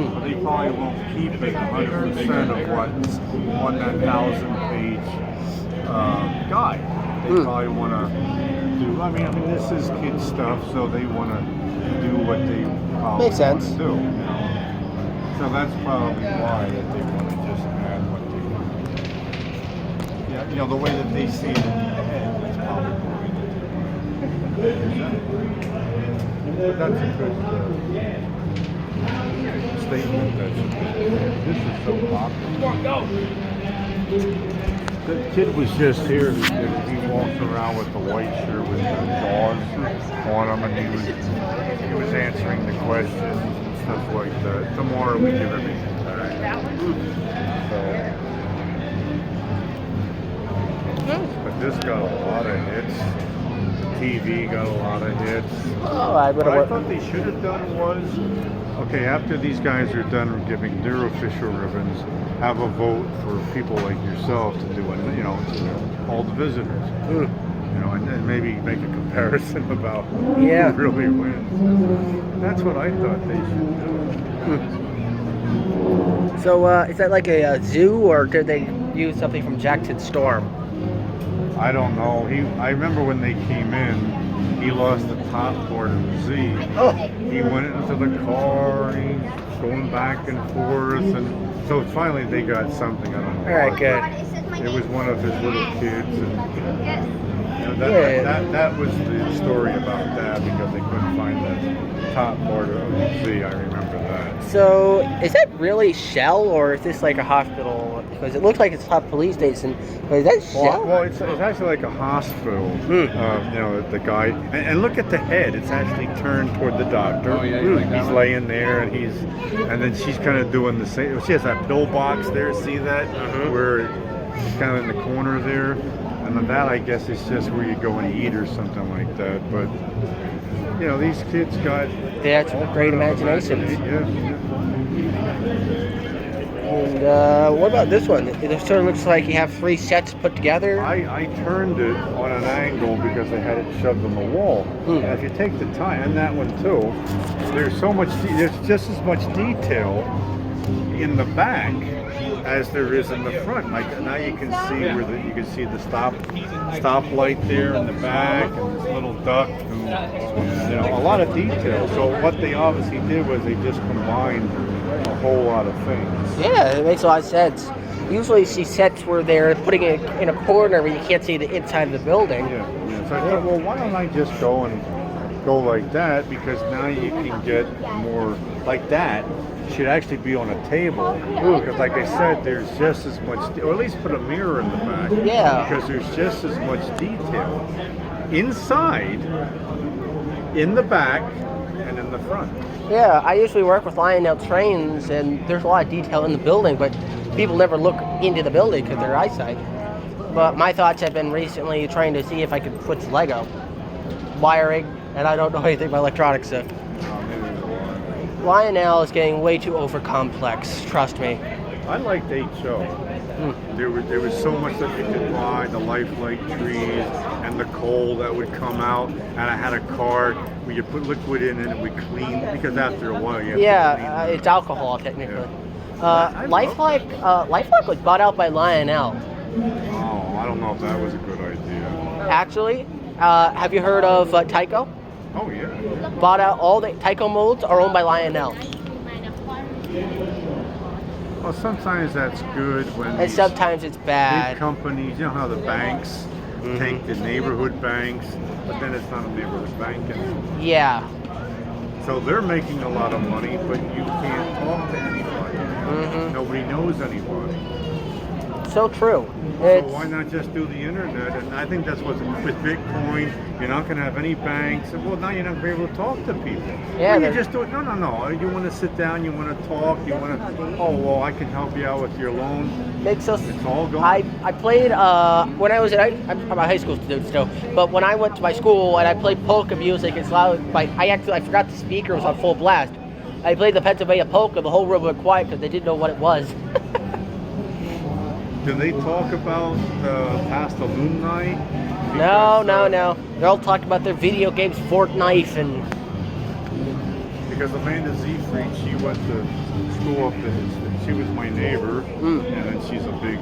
but they probably won't keep it 100% of what's on that 1,000-page guide. They probably want to do. I mean, this is kid stuff, so they want to do what they probably Makes sense. want to do. So that's probably why that they want to just add what they want. Yeah, the way that they see it in their head, that's probably the way that they want to present it. But that's a good statement. This is so popular. The kid was just here. He walked around with the white shirt with the jaws on him, and he was answering the questions and stuff like that. Tomorrow we give everything back. But this got a lot of hits. TV got a lot of hits. Oh, what I thought they should have done was, okay, after these guys are done giving their official ribbons, have a vote for people like yourself to do it, all the visitors. And maybe make a comparison about who really wins. That's what I thought they should do. So, is that like a zoo, or did they use something from Jackson Storm? I don't know. I remember when they came in, he lost the top part of the Z. Oh. He went into the car, and he's going back and forth, and so finally they got something. I don't know. All right, good. It was one of his little kids, and that was the story about that, because they couldn't find the top part of the Z. I remember that. So, is that really Shell, or is this like a hospital? Because it looks like it's a top police station. But is that Shell? Well, it's actually like a hospital. The guy, and look at the head. It's actually turned toward the doctor. Oh yeah, like he's laying there, and then she's kind of doing the same. She has that pill box there. See that? Where it's kind of in the corner there. And then that, I guess, is just where you go and eat or something like that. But these kids got That's great imagination. Yeah. And what about this one? It sort of looks like you have 3 sets put together. I turned it on an angle because they had it shoved on the wall. And if you take the time, and that one too, there's just as much detail in the back as there is in the front. Like now you can see you can see the stoplight there in the back, and this little duck. A lot of detail. So what they obviously did was they just combined a whole lot of things. Yeah, it makes a lot of sense. Usually see sets where they're putting it in a corner where you can't see the inside of the building. Yeah. So I thought, well, why don't I just go like that, because now you can get more like that. Should actually be on a table, because like I said, there's just as much, or at least put a mirror in the back. Yeah. Because there's just as much detail inside, in the back, and in the front. Yeah, I usually work with Lionel trains, and there's a lot of detail in the building, but people never look into the building because of their eyesight. But my thoughts have been recently trying to see if I could switch Lego. Wiring, and I don't know anything about electronics, so. Lionel is getting way too over complex, trust me. I liked HO. There was so much that you could buy, the lifelike trees and the coal that would come out, and I had a cart where you put liquid in and it would clean, because after a while you have to clean it's alcohol technically. Yeah. Lifelike was bought out by Lionel. Oh, I don't know if that was a good idea. Actually, have you heard of Tyco? Oh yeah. Bought out all the Tyco molds are owned by Lionel. Well, sometimes that's good when And sometimes it's bad. big companies, you know how the banks take the neighborhood banks, but then it's not a neighborhood bank anymore. Yeah. So they're making a lot of money, but you can't talk to anybody. Nobody knows anybody. So true. So why not just do the internet? And I think that's what's with Bitcoin. You're not going to have any banks. Well, now you're not going to be able to talk to people. Yeah, Well, you just do it. No. You want to sit down. You want to talk. You want to. Oh well, I can help you out with your loan. Makes us. It's all gone. I played when I was I'm a high school student still, but when I went to my school and I played polka music, it's loud. I forgot the speaker was on full blast. I played the Pennsylvania polka. The whole room went quiet because they didn't know what it was. Do they talk about past alumni? No. They're all talking about their video games, Fortnite, and because Amanda Seyfried, she went to school up to she was my neighbor, and then she's a big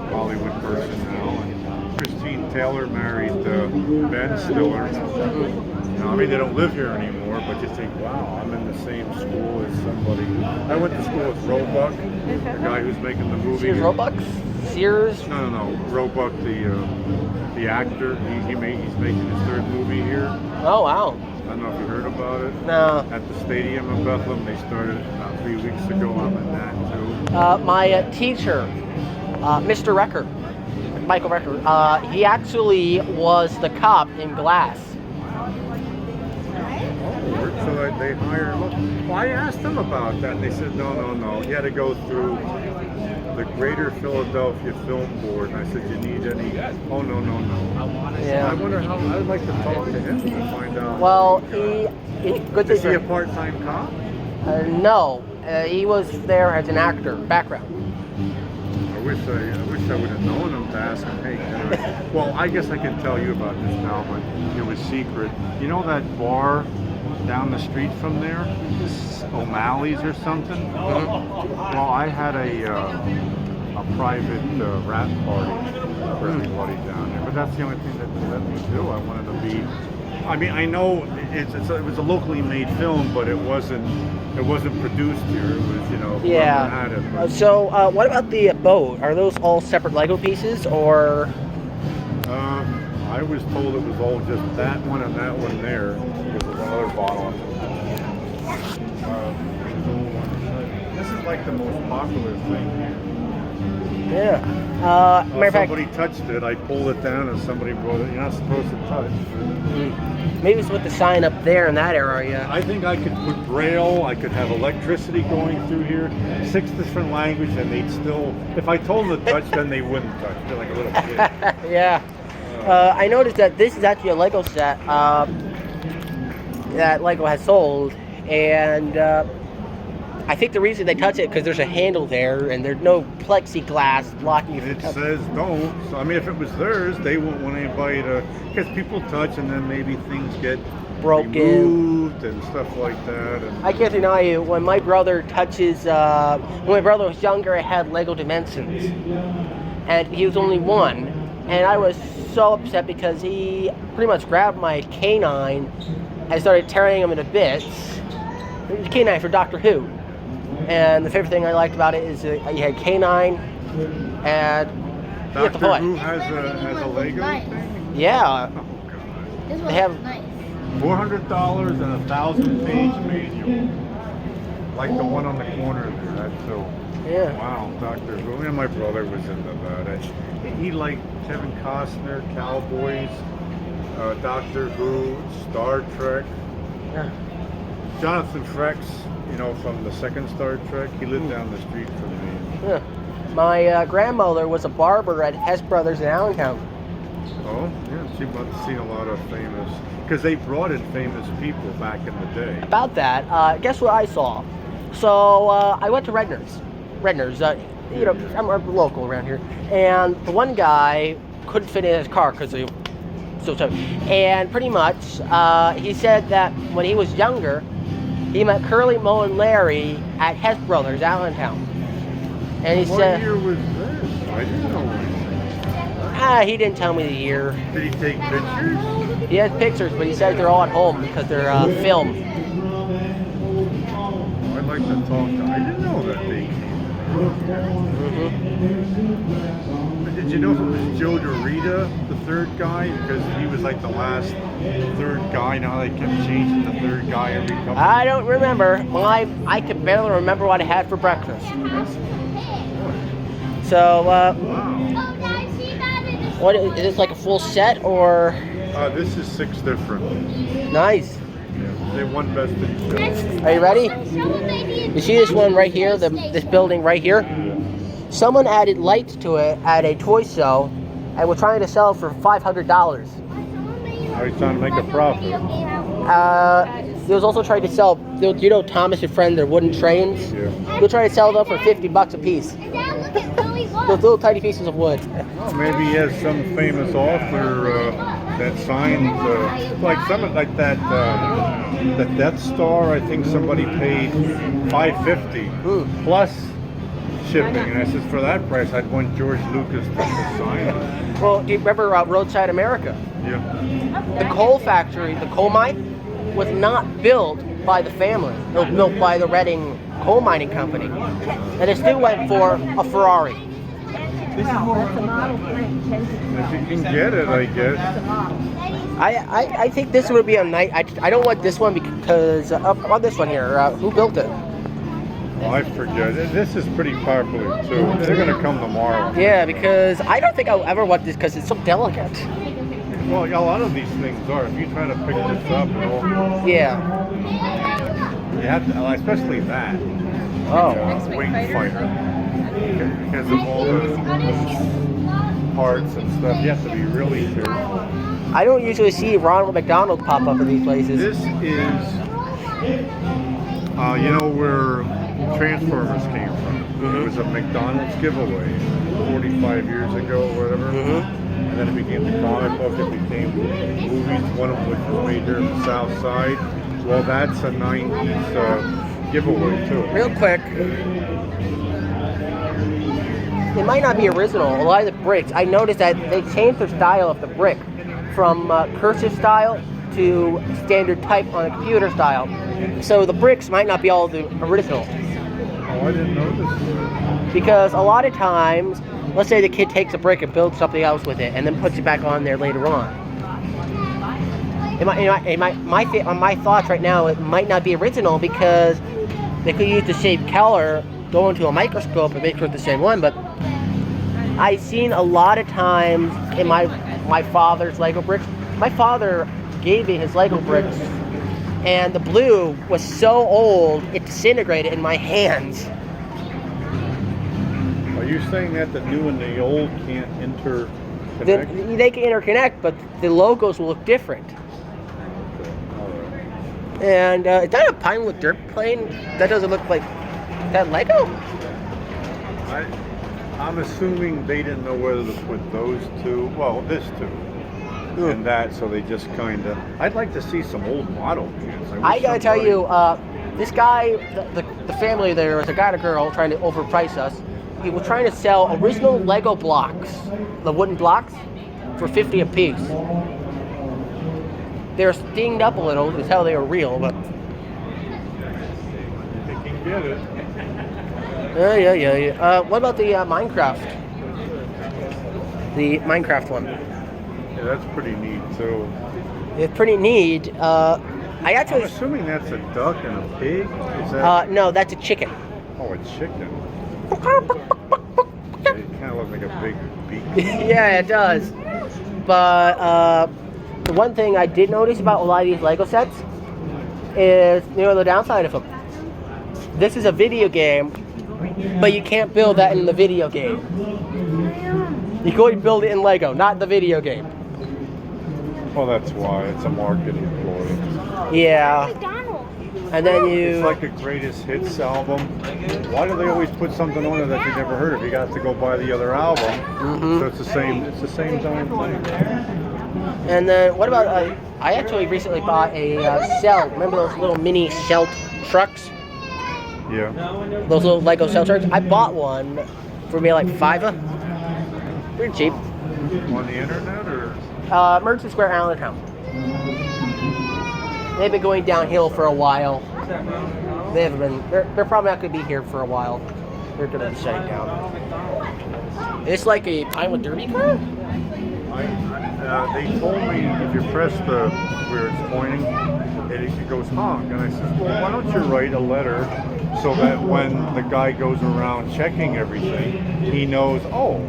Hollywood person now. And Christine Taylor married Ben Stiller. I mean, they don't live here anymore, but you think, wow, I'm in the same school as somebody. I went to school with Roebuck, the guy who's making the movie. Sears Roebuck? Sears? No. Roebuck, the actor. He's making his third movie here. Oh, wow. I don't know if you heard about it. No. At the stadium in Bethlehem, they started about 3 weeks ago. I'm in that too. My teacher, Mr. Recker, Michael Recker, he actually was the cop in Glass. So they hired him. Well, I asked them about that, and they said, no. You had to go through the Greater Philadelphia Film Board. And I said, you need any? Oh, no. Yeah. I wonder how. I'd like to talk to him to find out. Well, good Is he thing. a part-time cop? No, he was there as an actor, background. I wish I would have known him to ask him. Hey, well, I guess I can tell you about this now, but it was secret. You know that bar down the street from there, O'Malley's or something? Well, I had a private rap party for everybody down there, but that's the only thing that they let me do. I wanted to be. I mean, I know it was a locally made film, but it wasn't produced here. It was, Yeah. had it. But, So, what about the boat? Are those all separate Lego pieces, or? I was told it was all just that one and that one there. Because there's another bottle. This is like the most popular thing here. Yeah. Matter of fact, Somebody touched it. I pulled it down, and somebody brought it. You're not supposed to touch. maybe it's with the sign up there in that area. I think I could put braille. I could have electricity going through here, 6 different languages, and they'd still. If I told them to touch, then they wouldn't touch. They're like a little kid. Yeah. I noticed that this is actually a Lego set that Lego has sold, and I think the reason they touch it because there's a handle there, and there's no plexiglass blocking it. It says don't. So I mean, if it was theirs, they wouldn't want anybody to. Because people touch, and then maybe things get Broken. removed and stuff like that. And I can't deny you, when my brother touches, when my brother was younger, I had Lego Dimensions, and he was only 1, and I was so upset because he pretty much grabbed my canine and started tearing him into bits. It was a canine for Doctor Who, and the favorite thing I liked about it is that you had canine and you had the Doctor toy. Who has a Lego Nice. thing. Yeah, This one They have- is nice. $400 and a 1,000-page manual, like the one on the corner there. That's so. yeah. Wow, Doctor Who. And my brother was into that. He liked Kevin Costner, Cowboys, Doctor Who, Star Trek. Yeah. Jonathan Frakes, from the second Star Trek, he lived down the street from me. Yeah. My grandmother was a barber at Hess Brothers in Allentown. Oh, yeah, she must have seen a lot of famous, because they brought in famous people back in the day. About that, guess what I saw? So I went to Redner's. I'm local around here, and the one guy couldn't fit in his car because he was so tough. And pretty much, he said that when he was younger, he met Curly, Moe, and Larry at Hess Brothers, Allentown. And he What said, year was this? I didn't know when. he didn't tell me the year. Did he take pictures? He has pictures, but he said they're all at home because they're filmed. I'd like to talk to. I didn't know that they came. But did you know if it was Joe DeRita, the third guy? Because he was like the last third guy. Now they kept changing the third guy every couple. I don't remember. I could barely remember what I had for breakfast. So, Wow. what is this, like a full set or? This is 6 different. Nice. Yeah, they won best in show. Are you ready? You see this one right here, this building right here? Someone added lights to it at a toy show, and we're trying to sell it for $500. Now he's trying to make a profit. He was also trying to sell, Thomas and Friend, their wooden trains? Yeah. We'll try to sell them for $50 a piece. And Dad, look at Willy Wonka. Those little tiny pieces of wood. Well, maybe he has some famous author that signed, like some like that, the Death Star. I think somebody paid $550 plus shipping, and I said for that price, I'd want George Lucas to sign it. Well, do you remember Roadside America? Yeah. The coal factory, the coal mine, was not built by the family. It was built by the Reading Coal Mining Company, and it still went for a Ferrari. If you can get it, I guess. I think this would be a night. I don't want this one because on this one here, who built it? Oh, I forget. This is pretty popular too. They're gonna come tomorrow. Yeah, because I don't think I'll ever want this because it's so delicate. Well, a lot of these things are. If you try to pick this up, Yeah. you have to, especially that. Oh. Wing fighter. Because of all the parts and stuff, you have to be really careful. I don't usually see Ronald McDonald pop up in these places. This is, you know where Transformers came from. It was a McDonald's giveaway 45 years ago or whatever. And then it became the comic book, it became movies, one of which was made here in the South Side. Well, that's a 90s giveaway too. Real quick. It might not be original. A lot of the bricks, I noticed that they changed the style of the brick from cursive style to standard type on a computer style. So the bricks might not be all the original. Oh, I didn't notice. Because a lot of times, let's say the kid takes a brick and builds something else with it and then puts it back on there later on. My thoughts right now, it might not be original because they could use the same color, go into a microscope and make sure it's the same one, but I've seen a lot of times in my father's Lego bricks. My father gave me his Lego bricks, and the blue was so old it disintegrated in my hands. Are you saying that the new and the old can't interconnect? They can interconnect, but the logos will look different. And is that a Pinewood dirt plane? That doesn't look like that Lego? I'm assuming they didn't know whether to put those two, well, this two, and that, so they just kind of. I'd like to see some old model kits. I gotta tell you, this guy, the family there was a guy and a girl trying to overprice us. He was trying to sell original Lego blocks, the wooden blocks, for $50 a piece. They're steamed up a little to tell they were real, but. They can get it. Yeah. What about the Minecraft? The Minecraft one. Yeah, that's pretty neat too. It's pretty neat. I'm assuming that's a duck and a pig. Is that? No, that's a chicken. Oh, a chicken. It kind of looks like a big beak. Yeah, it does. But the one thing I did notice about a lot of these Lego sets is, the downside of them. This is a video game, but you can't build that in the video game. You can only build it in Lego, not the video game. Well, that's why. It's a marketing ploy. Yeah. And then It's like the greatest hits album. Why do they always put something on it that you never heard of? You got to go buy the other album. So it's the same damn thing. And then what about, I actually recently bought a Cell. Remember those little mini Cell trucks? Yeah. Those little Lego Cell trucks? I bought one for me like $5. Pretty cheap. On the internet or? Merchant Square, Allentown. They've been going downhill for a while. They haven't been. They're probably not going to be here for a while. They're going to be shutting down. It's like a Pinewood Derby car. They told me if you press where it's pointing, it goes honk. And I said, well, why don't you write a letter so that when the guy goes around checking everything, he knows, oh,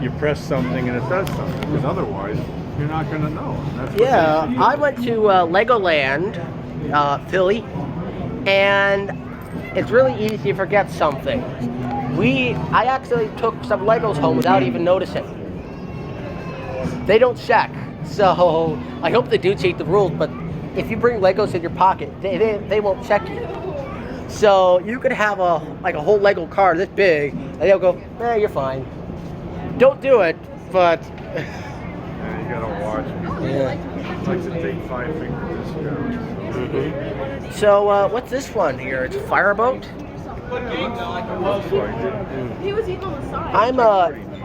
you press something and it does something. Because otherwise, you're not going to know. Yeah, I went to Legoland, Philly, and it's really easy to forget something. I actually took some Legos home without even noticing. They don't check, so I hope they do check the rules, but if you bring Legos in your pocket, they won't check you. So you could have a whole Lego car this big, and they'll go, you're fine. Don't do it, but Yeah, you gotta watch people. yeah. It's like to take 5 finger discounts. So what's this one here? It's a fireboat. Looks like it. He was eating on the side.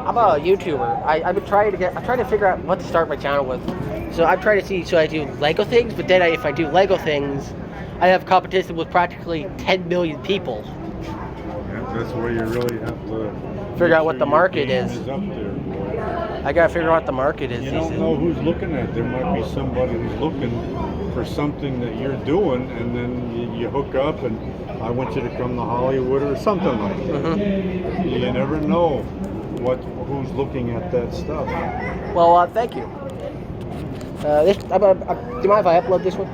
I'm a YouTuber. I've been trying to figure out what to start my channel with. So I'm trying to see. So I do Lego things, but then if I do Lego things, I have competition with practically 10 million people. Yeah, that's where you really have to Figure out what the your market game is. up there, boy. I gotta figure out what the market is. You these don't days. know who's looking at it. There might be somebody who's looking for something that you're doing, and then you hook up, and I want you to come to Hollywood or something like that. You never know who's looking at that stuff. Well, thank you. Do you mind if I upload this one?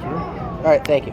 Sure. All right, thank you.